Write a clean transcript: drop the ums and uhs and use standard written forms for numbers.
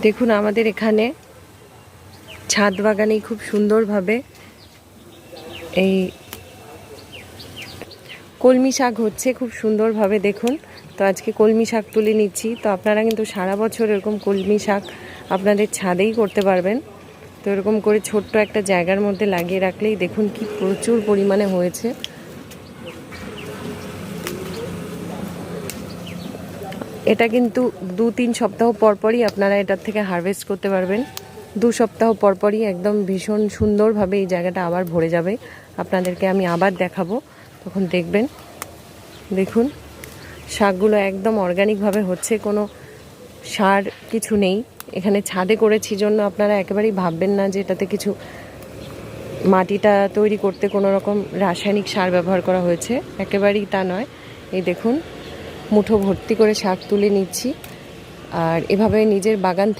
দেখুন আমাদের এখানে ছাদ বাগানে খুব সুন্দরভাবে এই কলমি শাক হচ্ছে, খুব সুন্দরভাবে দেখুন। তো আজকে কলমি শাক তুলে নিচ্ছি। তো আপনারা কিন্তু সারা বছর এরকম কলমি শাক আপনাদের ছাদেই করতে পারবেন। তো এরকম করে ছোট্ট একটা জায়গার মধ্যে লাগিয়ে রাখলেই দেখুন কি প্রচুর পরিমাণে হয়েছে। এটা কিন্তু 2-3 সপ্তাহ পরপরই আপনারা এটার থেকে হারভেস্ট করতে পারবেন। 2 সপ্তাহ পরপরই একদম ভীষণ সুন্দরভাবে এই জায়গাটা আবার ভরে যাবে। আপনাদেরকে আমি আবার দেখাবো, তখন দেখবেন। দেখুন শাকগুলো একদম অর্গানিকভাবে হচ্ছে, কোনো সার কিছু নেই। এখানে ছাদে করেছি জন্য আপনারা একেবারেই ভাববেন না যে এটাতে কিছু মাটিটা তৈরি করতে কোনো রকম রাসায়নিক সার ব্যবহার করা হয়েছে, একেবারেই তা নয়। এই দেখুন মুঠো ভর্তি করে শাক তুলে নিচ্ছি। আর এভাবে নিজের বাগান